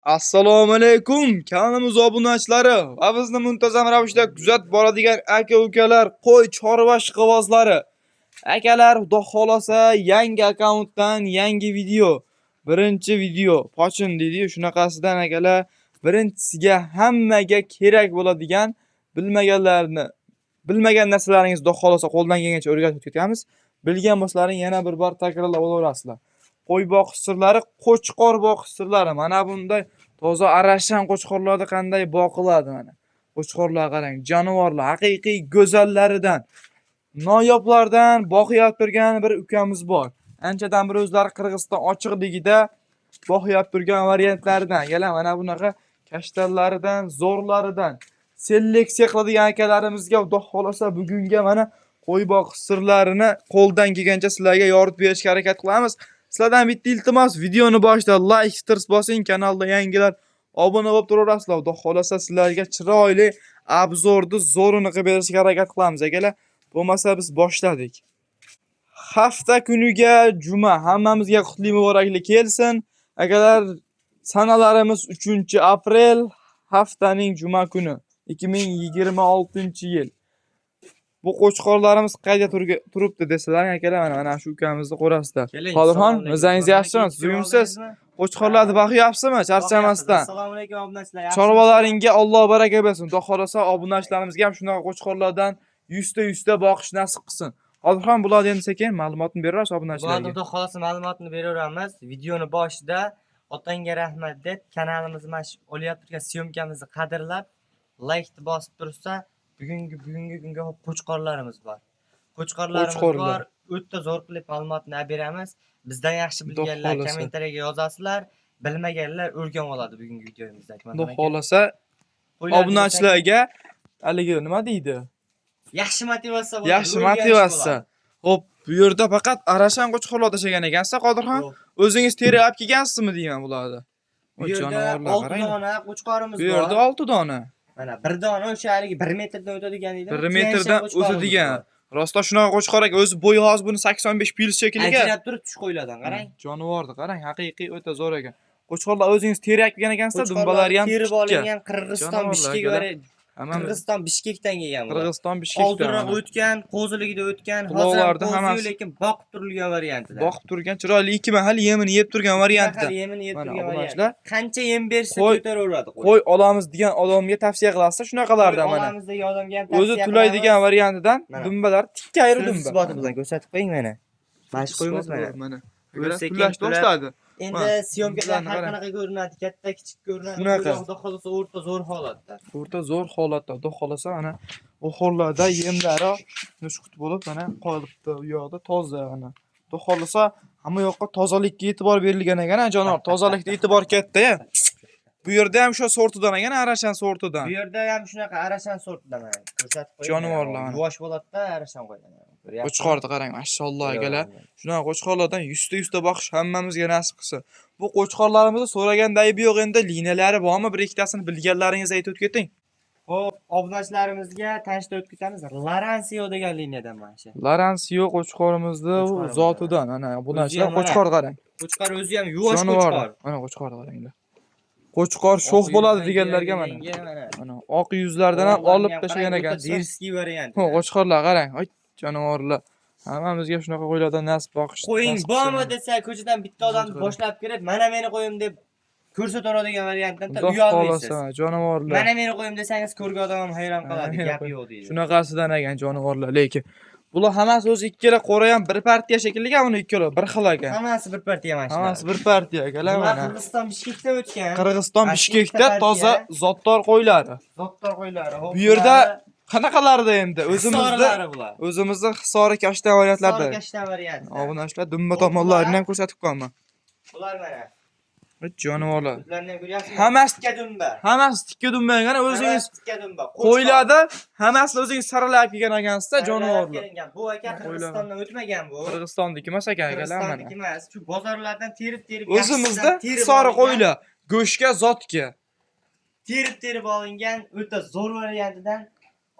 Assalomu alaykum kanalimiz obunachilari va bizni muntazam ravishda kuzatib boradigan aka-ukalar, qo'y chorva ishqibozlari. Akalar, xudo xolasa yangi akkauntdan yangi video. Birinchi video pochin deydi, shunaqasidan akalar. Birinchisiga hammaga kerak bo'ladigan bilmagan narsalaringiz xudo xolasa qo'ldan kelgancha o'rgatib ketamiz. Bilgan bo'lsalaring yana bir bor takrorlab olaverasizlar. Qo'y boqish sirlari, qo'chqor boqish sirlari. Mana bunday toza arashan qo'chqorlarda qanday boqiladi mana. Qo'chqorlar qarang, jonivorlar haqiqiy go'zallaridan, noyoblardan boqiyab turgan bir ukamiz bor. Anchadan bir o'zlari Qirg'iziston ochiqligida boqiyab turgan variantlaridan, yana mana bunaqa kashtallaridan, zo'rlaridan seleksiya qiladigan akalarimizga xudo xolasa bugunga mana qo'y boqish sirlarini qo'ldan kelgancha sizlarga yoritib berishga harakat qilamiz. Sizlardan bitta iltimos, videoni boshida like stars bosing, kanalda yangilar obuna bo'lib turaverasizlar. Xudo xolasa sizlarga chiroyli obzorni zo'rini qilib berishga harakat qilamiz akalar. Bo'lmasa biz boshladik. Hafta kuniga juma hammamizga qutli muboraklik kelsin. Akalar, sanalarimiz 3-aprel haftaning juma kuni 2026-yil. Bu qo'chqorlarimiz qayda turibdi desalar, akalar, mana shu ukamizni qo'rasizlar. Qodirxon, o'zingiz yaxshimi? Suyimsiz? Qo'chqorlarni boqyapsizmi? Charchamasdan. Assalomu alaykum obunachilar. Chorvalaringga Alloh baraka bersin. Xudo xolasa obunachilarimizga ham shunaqa qo'chqorlardan 100 ta boqish nasib qilsin. Qodirxon, bularni endi sekin ma'lumotni berasiz obunachilarga. Xudo xolasa ma'lumotni beraveramiz. Videoni boshida otangga rahmat deb kanalimizni mana shu olayotib turgan syomkamizni qadrlab like bosib tursa, bugungi kunga qo'chqorlarimiz bor. Qo'chqorlarimiz bor. O'ta zo'r qilib ma'lumotni beramiz. Bizdan yaxshi bilganlar kommentariyaga yozasizlar, bilmaganlar o'rganib oladi bugungi videomizda. Xudo xolasa obunachilarga haligi nima deydi? Yaxshi motivatsiya bo'ladi. Yaxshi motivatsiya. Xo'p, bu yerda faqat arashan qo'chqorlar tashagan ekansiz, Qodirxon. O'zingiz terib kelgansizmi deyman bularni? Bu yerda 6 dona qo'chqorimiz bor. Bu yerda 6 dona. Mana bir dona o'sha haligi 1 metrdan o'tadigan edi. 1 metrdan o'tadigan. Rostda shunaqa qo'chqor aka, o'zi bo'yi hozir buni 85 pils shekliga. Ajrab turib tush qo'yiladi, qarang. Jonivorni qarang, haqiqiy o'ta zo'r ekan. Qo'chqorlar o'zingiz terib kelgan ekansizlar, dumbalari ham terib olingan Qirg'iziston Bishkekdan kelgan bu. Qirg'iziston Bishkekdan. Oldinroq o'tgan, qo'ziligida o'tgan, hozir qo'zi lekin boqib turilgan variantida. Boqib turgan, chiroyli 2 mahal yemini yeb turgan variantida. Yemini yeb turgan variantida. Qancha yem bersa ko'taraveradi qo'y. Qo'y olamiz degan odamga tavsiya qilasiz shunaqalardan mana. Olamiz degan odamga ham tavsiya o'zi tulaydigan variantidan dumbalar tikkayri dumba. Isboti bilan ko'rsatib qo'ying mana. Mana shu qo'yimiz mana. Tullash boshladi. Endi syomkalar har qanaqa ko'rinadi, katta, kichik ko'rinadi. Xudo xolasa o'rta zo'r holatda. O'rta zo'r holatda, xudo xolasa mana o'xorlarda yemlari mushkut bo'lib mana qolibdi. U yoqda toza mana. Xudo xolasa hamma yoqqa tozalikka e'tibor berilgan ekan, jonor. Tozalikka e'tibor katta-ya. Bu yerda ham shu sortidan ekan, arashan sortidan. Bu yerda ham shunaqa arashan sortidan mana ko'rsatib qo'ying. Jonivorlar. Yuvosh bo'ladi-da, arashan qo'ygan. Qo'chqorni qarang, mashalloh akalar. Shunaqa qo'chqorlardan 100 ta boqish hammamizga nasib qilsa. Bu qo'chqorlarimizni so'raganda aybi yo'q, endi liniyalari bormi? Bir ikkitasini bilganlaringiz aytib keting. Xo'p, obunachilarimizga tanishtirib ketamiz. Laransio degan liniyadan mana shu. Laransio qo'chqorimizni zotidan, ana bunachilar qo'chqor qarang. Qo'chqor o'zi ham yuvosh qo'chqor. Mana qo'chqorni qaranglar. Qo'chqor sho'x bo'ladi deganlarga mana. Mana oq yuzlardan ham olib tashlagan ekan. Derskiy variant. Qo'chqorlar qarang. Ay, jonivorlar. Hammamizga shunaqa qo'ylardan nasib boqish. Qo'ying bormi desa, ko'chadan bitta odamni boshlab kelib, mana meni qo'yim deb ko'rsataveradigan variantdan uyalmaysiz. Jonivorlar. Mana meni qo'yim desangiz, ko'rgan odam ham hayron qoladi, gap yo'q deydi. Shunaqasidan ekan jonivorlar, lekin bular hammasi o'zi ikkala qo'ra ham bir partiya shekilliga, buni ikkala bir xil ekan. Hammasi bir partiya mana shu. Hammasi bir partiya akalar mana. Qirg'iziston Bishkekda o'tgan. Qirg'iziston Bishkekda toza zotdor qo'ylari. Zotdor qo'ylari. Bu yerda qanaqalarda endi o'zimizda Hisori kashtan variantlarda. Hisori kashtan varianti. Obunachilar dumba tomonlarini ham ko'rsatib qo'yaman. Bular mana. Jonivorlar. Bularni ham ko'ryapsizmi? Hammasi tikka dumba. Hammasi tikka dumba ekan, o'zingiz tikka dumba. Qo'ylarda hammasini o'zingiz saralab kelgan ekansizda, jonivorlar. Bu aka Qirg'izistondan o'tmagan bu. Qirg'izistonniki emas ekan akalar mana. Qirg'izistonniki emas. Shu bozorlardan terib o'zimizda Hisori qo'ylar, go'shtga, zotga terib olingan o'ta zo'r variantidan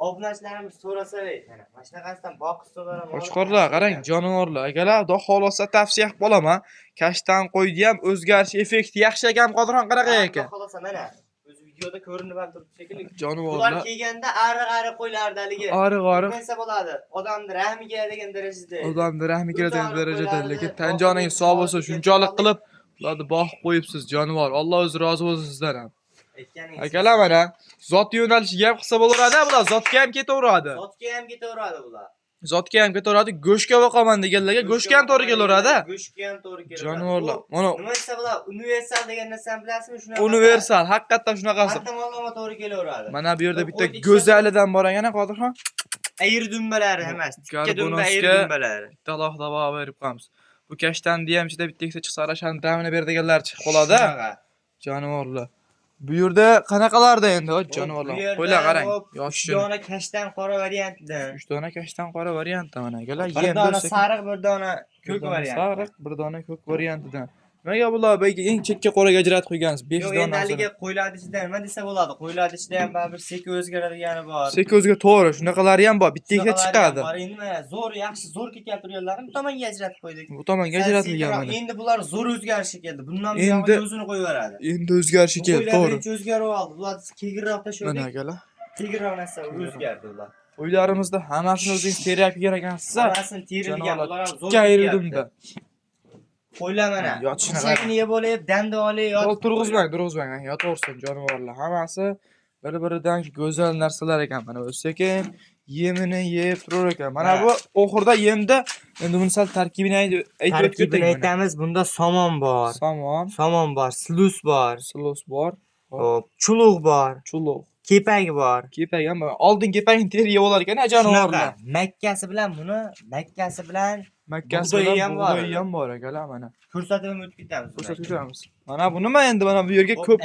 obunachilarimiz so'rasa deydi. Mana shunaqasidan boqislar ham. Qo'chqorlar qarang, jonivorlar. Akalar, xudo xolasa tavsiya qilib qolaman. Kashtan qo'ydi ham o'zgarish effekti yaxshi ekan, Qodirxon qanaqa ekan? Xolosa mana o'zi videoda ko'rinib ham turibdi shekilli. Ular Jonivorlar. kelganda ariq qo'ylardi haligi. Ariq. Nima bo'ladi? Odamni rahmi keladigan darajada. Odamni rahmi keladigan darajada, lekin tan joningiz sog' bo'lsa, shunchalik qilib ularni boqib qo'yibsiz, jonivor. Alloh o'zi rozi bo'lsin sizdan ham. Akalar mana zot yo'nalishiga ham qilsa bo'laveradi, bular zotga ham ketaveradi. Zotga ham ketaveradi bular. Zotga ham ketaveradi, go'shtga boqaman deganlarga go'shtga ham to'g'ri kelaveradi. Go'shtga ham to'g'ri keladi. Jonivorlar. Mana nima desa bular universal degan narsani bilasizmi? Shunaqa. universal, haqiqatdan shunaqasi. Har tomonlama to'g'ri kelaveradi. Mana bu yerda bitta go'zalidan bor ekan, Qodirxon. Ayir dumbalari emas. Ikki dumba ayir dumbalari. Bitta alohida baho berib qo'yamiz. Bu kashtanni ham ichida bitta ikkita chiqsa arashani damini ber deganlar chiqib qoladi. Jonivorlar. Bu yerda qanaqalarda endi jonivorlar? Qo'ylar qarang. Yoshi. 3 dona kashtan qora variantidan. 3 dona kashtan qora variantda mana akalar. Bir dona sariq, bir dona ko'k variant. Sariq, bir dona ko'k variantidan. Nimaga bular belki eng chekka qoraga ajratib qo'ygansiz? 5 Yo'q, dona. endi haliga qo'ylarni ichida nima desa bo'ladi? Qo'ylarni ichida ham baribir seki o'zgaradigani bor. Seki o'zga to'g'ri, shunaqalari ham bor. Bitta ikkita chiqadi. Endi mana zo'r, yaxshi zo'r ketyapti turganlarini bu tomonga ajratib qo'ydik. Bu tomonga ajratilgan mana. Endi bular zo'r o'zgarishi keldi. Bundan buyog'iga o'zini qo'yaveradi. Endi o'zgarishi keldi, to'g'ri. Qo'ylar o'zgarib oldi. Bular kegirroq tashladik. Mana akalar. Kegirroq narsa o'zgardi ular. Qo'ylarimizda hammasini o'zingiz terib kelgan ekansiz. Hammasini terilgan, bular ham zo'r. Kayridimda. Qo'ylar mana. Shakni yeb olib, danda olib, turg'izmang, yotaversin jonivorlar. Hammasi bir-biridan go'zal narsalar ekan. Mana o'sekin yemini yeb turar ekan. Mana bu oxirda yemda endi buni sal tarkibini aytib o'tdik. Aytamiz, bunda somon bor. Somon bor, slus bor. Xo'p, chuluq bor. Kepak bor. Kepak ham bor. Oldin kepakni terib yeb olar ekan, jonivorlar. Makkasi bilan Bug'doyi ham bor akalar mana. Ko'rsatib o'tib ketamiz. Mana bu nima endi mana bu yerga ko'p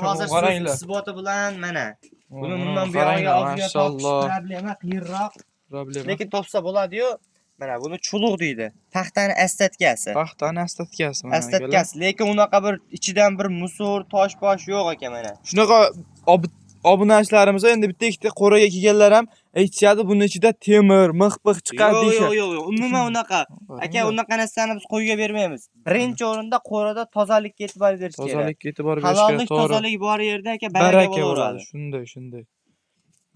hozir qaranglar. Isboti bilan mana. Buni bundan buyog'iga olib problema qiyinroq. Lekin topsa bo'ladi-yu. Mana buni chuluq deydi. Paxtani astatkasi. Astatkasi. Lekin unaqa bir ichidan bir musor, tosh-bosh yo'q ekan mana. Shunaqa obunachilarimiz endi bitta ikkita qo'raga kelganlar ham aytishadi, buni ichida temir, mix-pix chiqadi deyshadi. Yo'q. Umuman unaqa. Aka, unaqa narsani biz qo'yga bermaymiz. Birinchi o'rinda qo'rada tozalikka e'tibor berish kerak. Tozalikka e'tibor berish kerak, to'g'ri. Tozalik bor yerda aka baraka bo'ladi. Shunday.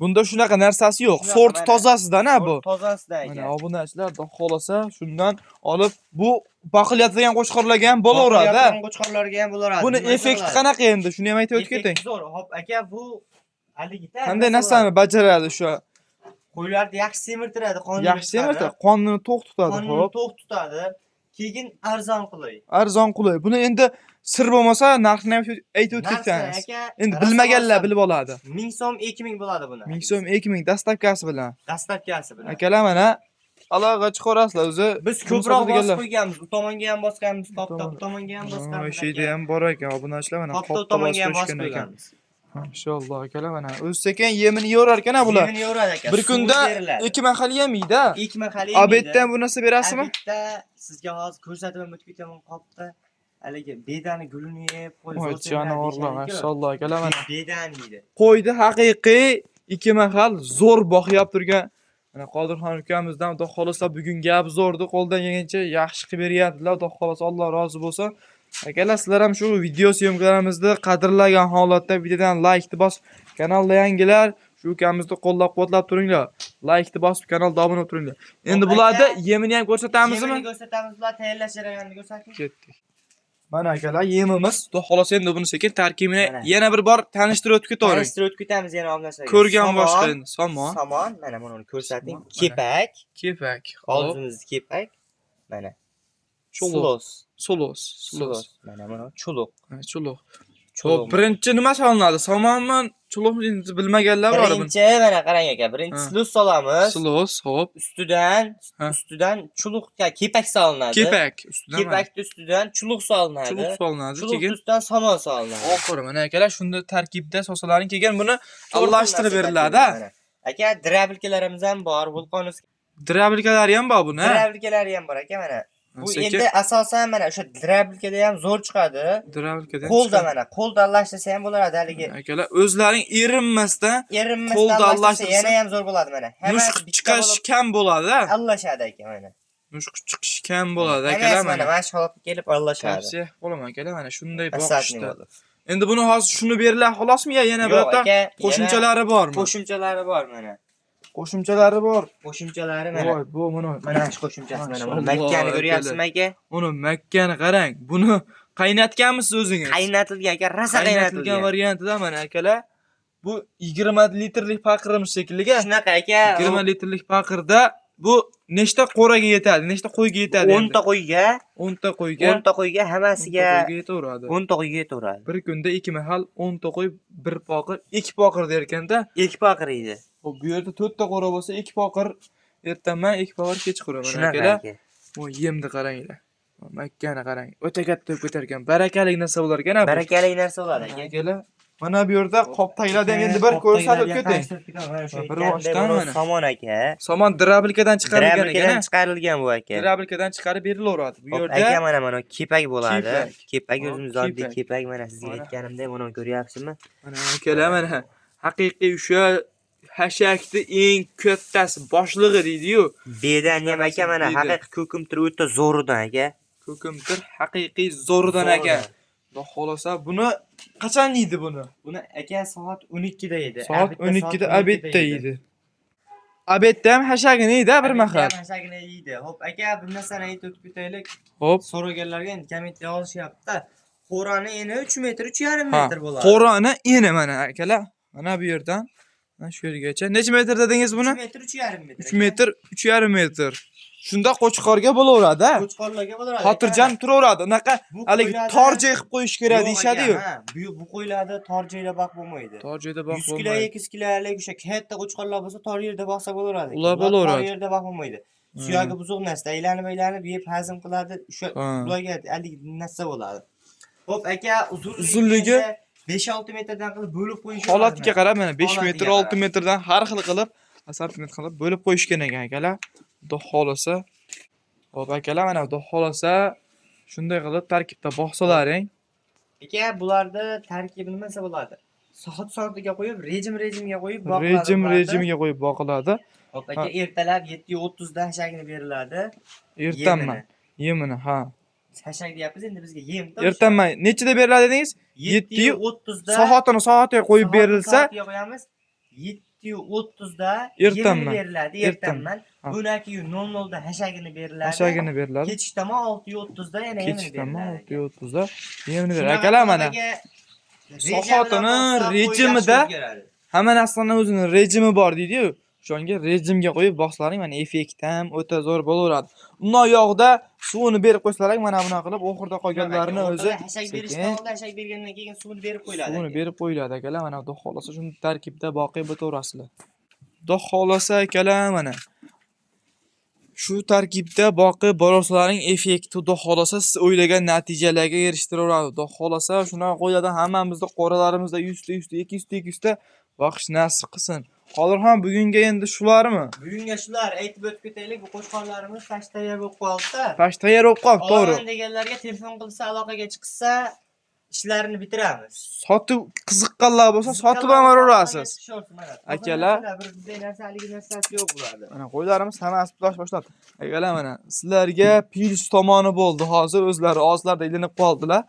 Bunda shunaqa narsasi yo'q. Sort tozasidan-a bu. Tozasidan ekan. Mana obunachilar xolasa shundan olib bu boqilayotgan qo'chqorlarga ham bo'laveradi. Qo'chqorlarga ham bo'laveradi. Buni effekti qanaqa endi? Shuni ham aytib o'tib keting. Zo'r. Hop, aka, bu haligida qanday narsani bajaradi shu? Qo'ylarni yaxshi semirtiradi, yaxshi semirtiradi, qonni to'q tutadi, qonni to'q tutadi. Keyin arzon qulay. Buni endi sir bo'lmasa narxini ham aytib o'tib ketsangiz. Endi bilmaganlar bilib oladi. 1000 so'm 2000 bo'ladi buni. 1000 so'm 2000 dastavkasi bilan. Akalar mana aloqa chiqarasizlar o'zi. Biz ko'proq bosib qo'yganmiz. Bu tomonga ham bosganmiz, qopda bu tomonga ham bosganmiz. O'sha yerda ham bor ekan obunachilar mana qopda tomonga ham bosib qo'yganmiz. Inshaalloh akalar mana o'z sekin yemini yo'rar ekan bular. Yemini yo'radi aka. Bir kunda 2 mahal yemaydi. 2 mahal yemaydi. Obeddan bu narsa berasizmi? Obedda sizga hozir ko'rsatib o'tib ketaman qopda. Haligi bedani gulini yeb qo'yib jonivorlar maşalloh akalar mana. Bedani yeydi. Qo'ydi haqiqiy 2 mahal zo'r boqyap turgan. Mana Qodirxon ukamizdan xudo xolasa bugun gap zo'rdi, qo'ldan kelgancha yaxshi qilib beryaptilar. Xudo xolasa Alloh rozi bo'lsin. Akalar, sizlar ham shu video syomkalarimizni qadrlagan holatda videodan like bosib, kanalda yangilar shu ukamizni qo'llab-quvvatlab turinglar. Like bosib, kanalga obuna bo'lib turinglar. Endi bularda yemini ham ko'rsatamizmi? Yemini ko'rsatamiz, bular tayyorlash jarayonini ko'rsatdik. Ketdik. Mana akalar, yemimiz. Xudo xolasa endi buni sekin tarkibini yana bir bor tanishtirib o'tib ketavering. Tanishtirib o'tib ketamiz yana obunachilarga. Ko'rgan boshqa endi somon. Mana buni ko'rsating. Kepak. Oldimizda kepak. Mana. Sulos. Mana buni chuluq. Chuluq. Birinchi nima solinadi? Somonmi, chuluqmi bilmaganlar bor buni. Birinchi mana qarang aka, birinchi slus solamiz. Hop. Ustidan chuluqga kepak solinadi. Kepakni ustidan chuluq solinadi. Keyin ustidan somon solinadi. Oxiri mana akalar shunda tarkibda sosalarning kelgan buni aralashtirib beriladi. Aka, drabilkalarimiz ham bor, vulqonovskiy. Drabilkalari ham bor buni. Drabilkalari ham bor aka mana. Bu Sekin endi asosan mana o'sha drabilkada ham zo'r chiqadi. drabilkadan Qo'lda chiqadi. mana, qo'lda allashlasa ham bo'ladi haligi. Akalar, o'zlaring erinmasdan Erinmasdan qo'lda allashlasa allashtırsa yana ham zo'r bo'ladi mana. Hammasi mushuk bitta chiqish bo'lib kam bo'ladi. allashadi aka mana. Mushuk chiqish kam bo'ladi Hammasi akalar mana mana. mana shu holatga kelib allashadi. Tavsiya qilaman akalar mana shunday Asatning boqishda. o'zi. Endi buni hozir shuni berlar xolosmi yo yana Yo'q birorta aka, qo'shimchalari bormi? Qo'shimchalari bor mana. Qo'shimchalari bor. Qo'shimchalari mana. Voy, bu mana. Mana shu qo'shimchasi mana. Mashallah, Makkani ko'ryapsizmi aka? Uni Makkani qarang. Buni qaynatganmisiz o'zingiz? Qaynatilgan aka, rosa Qaynatilgan qaynatilgan. variantida mana akalar. Bu 20 litrlik paqirimiz shekilliga. Shunaqa aka. 20 litrlik paqirda bu nechta qo'raga yetadi? Nechta qo'yga yetadi? 10 ta qo'yga, 10 ta qo'yga. 10 ta qo'yga hammasiga 10 ta qo'yga yetaveradi. 10 ta qo'yga yetaveradi. Bir kunda 2 mahal 10 ta qo'y, 1 poqir, 2 poqir derkanda, Ilk paqiriydi. bu yerda 4 ta qo'ra bo'lsa 2 poqir ertaman, 2 poqir kechqurun mana Shunaqa akalar. aka. Bu yemni qaranglar. Makkani qarang. O'ta katta bo'lib ketarkan. Barakali narsa bo'lar ekan bu. Barakali narsa bo'ladi aka. Akalar, mana bu yerda qop taylardan endi bir ko'rsatib ketay. Bir boshdan mana. Somon aka. Somon drabilkadan chiqarilgan ekan. Drabilkadan chiqarilgan bu aka. Drabilkadan chiqarib berilaveradi. Bu Aka yerda mana kepak bo'ladi. Kepak. Kepak Hop, o'zimiz oddiy kepak. kepak mana sizga Mana. aytganimdek buni ko'ryapsizmi? mana akalar mana haqiqiy o'sha hashakni eng kattasi boshlig'i deydi-yu. Bedan ham aka mana Beda. haqiqiy ko'kimtir o'ta zo'ridan aka. Ko'kimtir haqiqiy zo'ridan ekan. Xudo xolasa buni qachon yeydi buni? Buni aka soat 12 da edi. Soat 12 da abedda yeydi. Abedda ham hashagini yeydi bir mahal. Mashagini yeydi. Hop aka bir narsani aytib o'tib ketaylik. Hop. So'raganlarga endi kommentga yozyapti. Qo'rani eni 3 metr, 3,5 Ha, metr bo'ladi. Qo'roni eni mana akalar. Mana bu yerdan mana shu yergacha. Necha metr dedingiz buni? 3 metr, 3,5 metr. 3 metr, 3,5 metr. Shunda qo'chqorga bo'laveradi. Qo'chqorlarga bo'laradi. Xotirjam turaveradi. Unaqa Bu haligi qo'ylardan- tor joy qilib qo'yish kerak Yo'q deyshadi-yu. aka, ha, Bu qo'ylarda tor joyda boq bo'lmaydi. Tor joyda boq 100 kilo, bo'lmaydi. 200 kilolik o'sha katta qo'chqorlar bo'lsa tor yerda boqsa bo'laveradi. Ular bo'laveradi. Tor yerda boq bo'lmaydi. Suyagi buzuq narsa aylanib yeb hazm qiladi. O'sha Ha. ularga haligi narsa bo'ladi. Hop aka, Uzunligi 5-6 metrdan qilib bo'lib qo'yish. holatiga qarab mana 5 Holatiga metr, qarab. 6 metrdan har xil qilib, santimetr qilib bo'lib qo'yishgan ekan akalar. Xudo xolasa. Hop akalar mana xudo xolasa shunday qilib tarkibda boqsalaring. Aka, bularda tarkibi nimasi bo'ladi? Soat-soatiga qo'yib, rejimga qo'yib boqiladi. Rejimga qo'yib boqiladi. Hop aka, ertalab 7:30 da hashagini beriladi. Ertanman. Yemini, ha. Hashak deyapmiz endi bizga yem-da. Ertanman nechida beriladi dedingiz? 7:30 da Soatiga qo'yib berilsa, soatiga qo'yamiz. 7:30 da Ertanman. beriladi, Ertanman. ertanman. Ha. Bunaki 00 da hashagini beriladi. hashagini beriladi. Kechqurun 6:30 da yana yemini Kechqurun beriladi. 6:30 da yemini beriladi. Shunaqa Akalar mana reja soatini bilan boqsa, rejimida qo'y yaxshi o'zgaradi. hamma narsaning o'zining rejimi bor deydi-yu. O'shanga rejimga qo'yib boqsalaring mana effekt ham o'ta zo'r bo'laveradi. Undan yoqda suvini berib qo'ysalaring mana bunaqa qilib oxirida qolganlarini o'zi hashak berishdan oldin hashak bergandan keyin suvini berib qo'yiladi. suvini berib qo'yiladi akalar. Mana xudo xolasa shuni tarkibda boqib o'taverasizlar. Xudo xolasa akalar mana shu tarkibda boqib borasalaring effekti xudo xolasa siz o'ylagan natijalarga erishtiraveradi. Xudo xolasa shunaqa qo'yadi hammamizda qoralarimizda 100 ta 100 ta 200 ta 200 ta boqish nasib qilsin. Hozir ham bugunga endi shularmi? Bugunga shular aytib o'tib ketaylik. Bu qo'shqonlarimiz tash tayyor bo'lib qoldi-da. Pash tayyor bo'lib qoldi, to'g'ri. Olaman deganlarga telefon qilsa, aloqaga chiqsa, ishlarini bitiramiz. Sotib qiziqqanlar bo'lsa sotib ham olaverasiz. Akalar. bir narsa haligi narsasi yo'q bularda. Mana qo'ylarimiz hammasi tulash boshladi. Akalar mana sizlarga plus tomoni bo'ldi. Hozir o'zlari og'izlarda ilinib qoldilar.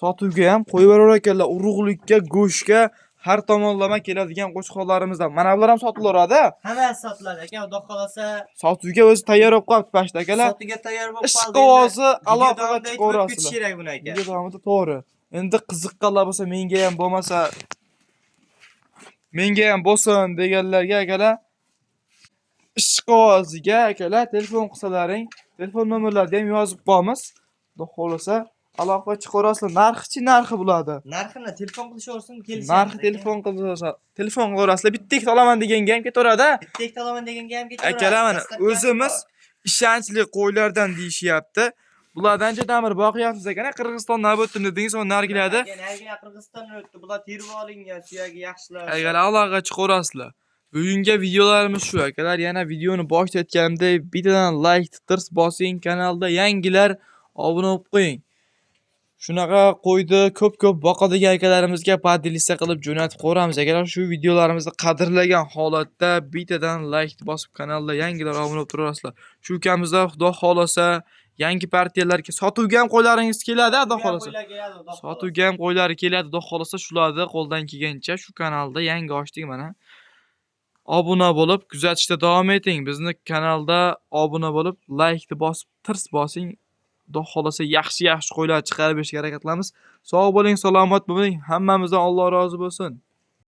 Sotuvga ham qo'yib berar ekanlar. Urug'likka, go'shtga har tomonlama keladigan qo'shqonlarimizdan. Mana bular ham sotilaveradi. Hammasi sotiladi aka, xudo xolasa. Sotuvga o'zi tayyor bo'lib qolibdi pashta akalar. Sotiga tayyor bo'lib qoldi. Ishqi ovozi aloqaga chiqaverasizlar. Ketish kerak buni aka. Video davomida to'g'ri. Endi qiziqqanlar bo'lsa, menga ham bo'lmasa menga ham bo'lsin deganlarga akalar ishqi ovoziga akalar telefon qilsalaring, telefon nomerlarini ham yozib qo'yamiz. Xudo xolasa aloqaga chiqaverasizlar. Narxi narxi bo'ladi. Narxini telefon qilishaversin, kelishamiz. Narxi telefon qilaverasizlar. Bitta olaman deganga ham ketaveradi. bitta olaman deganga ham ketaveradi. Akalar mana o'zimiz ishonchli qo'ylardan deyishyapti. Bulardan jadamir boqyapsiz ekan. Qirg'izistondan o'tdim dedingiz, o'n nargilarda. Nargilar Qirg'izistondan o'tdi. Bular terib olingan, suyagi yaxshilar. Akalar aloqaga chiqaverasizlar. Bugungi videolarimiz shu akalar. Yana videoni boshida aytganimdek, bittadan like tirs bosing, kanalda yangilar obuna bo'lib qo'ying. Shunaqa qo'ydi, ko'p boqadigan akalarimizga podelitsiya qilib jo'natib qo'yamiz. Agar shu videolarimizni qadrlagan holatda bittadan like bosib kanalda yangilar obuna bo'lib turasizlar. Shu ukamizda Xudo xolasa yangi partiyalarga sotuvga ham qo'ylaringiz keladi, Xudo xolasa. Sotuvga ham qo'ylari keladi, Xudo xolasa shularni qo'ldan kelgancha shu kanalda yangi ochdik mana. Obuna bo'lib kuzatishda davom eting. Bizni kanalda obuna bo'lib, like bosib, tirs bosing. Xudo xolasa yaxshi qo'ylar chiqarib berishga harakat qilamiz. Sog' bo'ling, salomat bo'ling. Hammamizdan Alloh rozi bo'lsin.